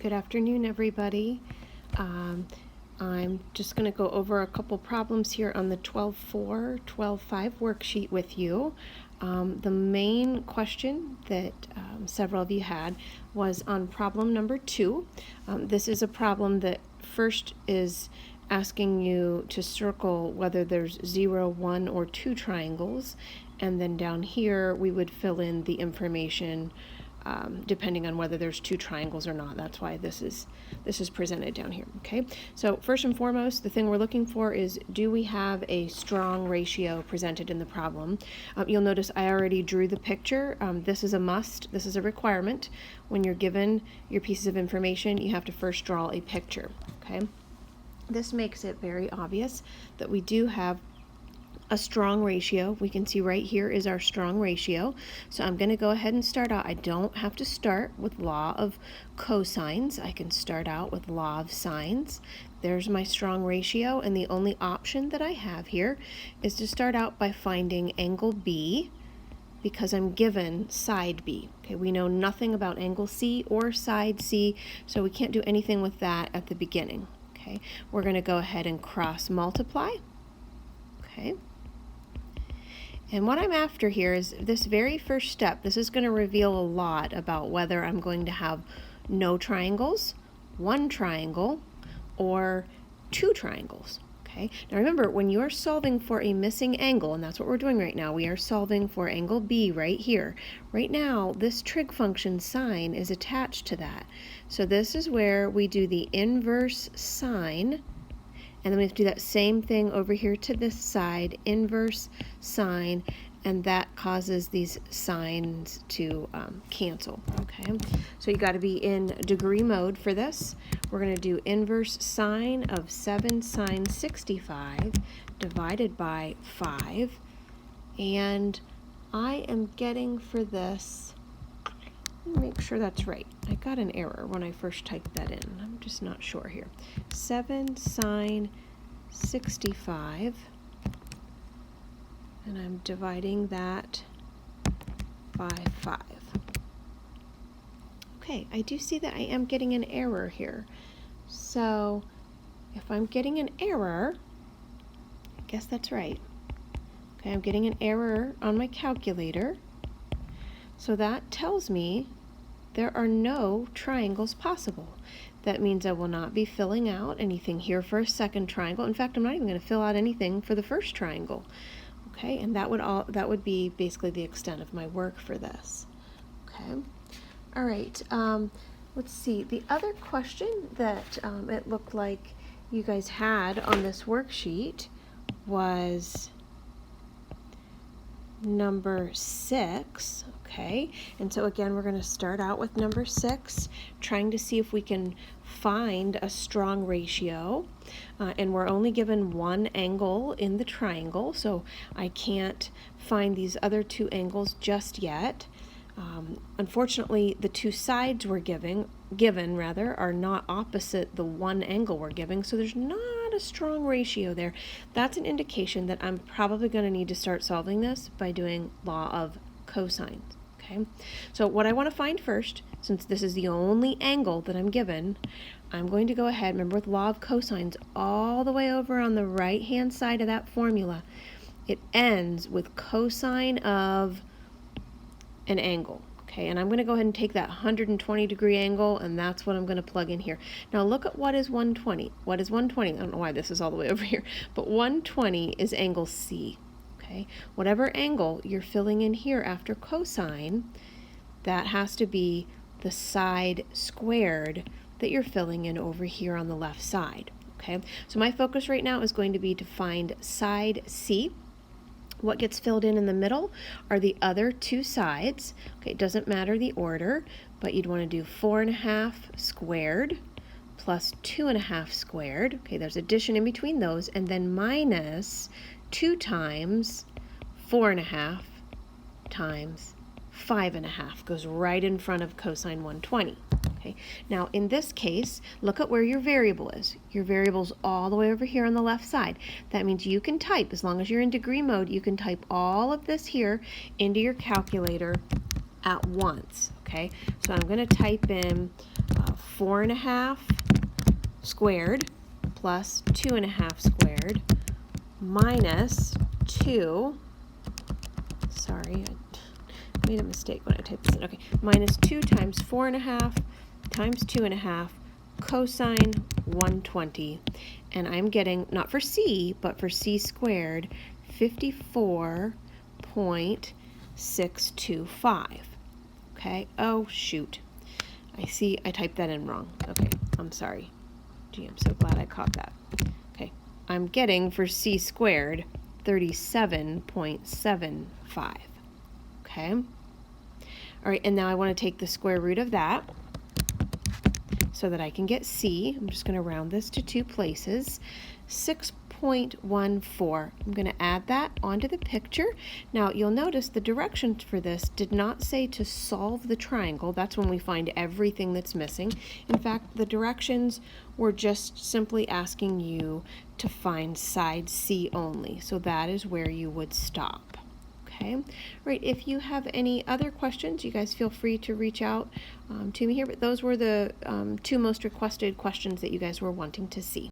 Good afternoon, everybody. I'm just going to go over a couple problems here on the 12.4, 12.5 worksheet with you. The main question that several of you had was on problem number 2. This is a problem that first is asking you to circle whether there's 0, 1, or 2 triangles, and then down here we would fill in the information depending on whether there's 2 triangles or not. That's why this is presented down here. Okay, so first and foremost, the thing we're looking for is, do we have a strong ratio presented in the problem? You'll notice I already drew the picture. This is a must. This is a requirement. When you're given your pieces of information, you have to first draw a picture. Okay, this makes it very obvious that we do have a strong ratio. We can see right here is our strong ratio. So I'm going to go ahead and start out. I don't have to start with law of cosines. I can start out with law of sines. There's my strong ratio, and the only option that I have here is to start out by finding angle B, because I'm given side B. Okay, we know nothing about angle C or side C, so we can't do anything with that at the beginning. Okay, we're going to go ahead and cross multiply. Okay. And what I'm after here is this very first step. This is going to reveal a lot about whether I'm going to have no triangles, 1 triangle, or 2 triangles. Okay. Now remember, when you are solving for a missing angle, and that's what we're doing right now, we are solving for angle B right here. Right now, this trig function sine is attached to that. So this is where we do the inverse sine. And then we have to do that same thing over here to this side, inverse sine, and that causes these signs to cancel. Okay, so you got to be in degree mode for this. We're going to do inverse sine of 7 sine 65 divided by 5, and I am getting for this, let me make sure that's right. I got an error when I first typed that in. I'm just not sure here. 7 sine 65, and I'm dividing that by 5. Okay, I do see that I am getting an error here. So if I'm getting an error, I guess that's right. Okay, I'm getting an error on my calculator. So that tells me there are no triangles possible. That means I will not be filling out anything here for a second triangle. In fact, I'm not even going to fill out anything for the first triangle. Okay, and that would be basically the extent of my work for this. Okay, all right. Let's see. The other question that it looked like you guys had on this worksheet was number 6. Okay, and so again, we're going to start out with number 6, trying to see if we can find a strong ratio, and we're only given 1 angle in the triangle, so I can't find these other 2 angles just yet. Unfortunately, the 2 sides we're given are not opposite the 1 angle we're giving, so there's not a strong ratio there. That's an indication that I'm probably going to need to start solving this by doing law of cosines. Okay, so what I want to find first, since this is the only angle that I'm given, I'm going to go ahead, remember with law of cosines, all the way over on the right hand side of that formula, it ends with cosine of an angle. Okay, and I'm going to go ahead and take that 120 degree angle, and that's what I'm going to plug in here. Now look at what is 120. What is 120? I don't know why this is all the way over here, but 120 is angle C. Okay, whatever angle you're filling in here after cosine, that has to be the side squared that you're filling in over here on the left side. Okay, so my focus right now is going to be to find side C. What gets filled in the middle are the other 2 sides. Okay, it doesn't matter the order, but you'd want to do 4.5 squared plus 2.5 squared. Okay, there's addition in between those, and then minus 2 times 4.5 times 5.5 goes right in front of cosine 120. Okay, now in this case, look at where your variable is. Your variable's all the way over here on the left side. That means you can type, as long as you're in degree mode, you can type all of this here into your calculator at once. Okay, so I'm going to type in 4.5 squared plus 2.5 squared minus 2, sorry, I made a mistake when I typed this in, okay, minus 2 times 4.5 times 2.5 cosine 120, and I'm getting, not for C, but for C squared, 54.625, okay? Oh, shoot. I see I typed that in wrong. Okay, I'm sorry. Gee, I'm so glad I caught that. Okay, I'm getting for C squared 37.75. Okay. All right, and now I want to take the square root of that so that I can get C. I'm just going to round this to 2 places. 6.14. I'm going to add that onto the picture. Now you'll notice the directions for this did not say to solve the triangle. That's when we find everything that's missing. In fact, the directions were just simply asking you to find side C only. So that is where you would stop. Okay. All right, if you have any other questions, you guys feel free to reach out to me here, but those were the 2 most requested questions that you guys were wanting to see.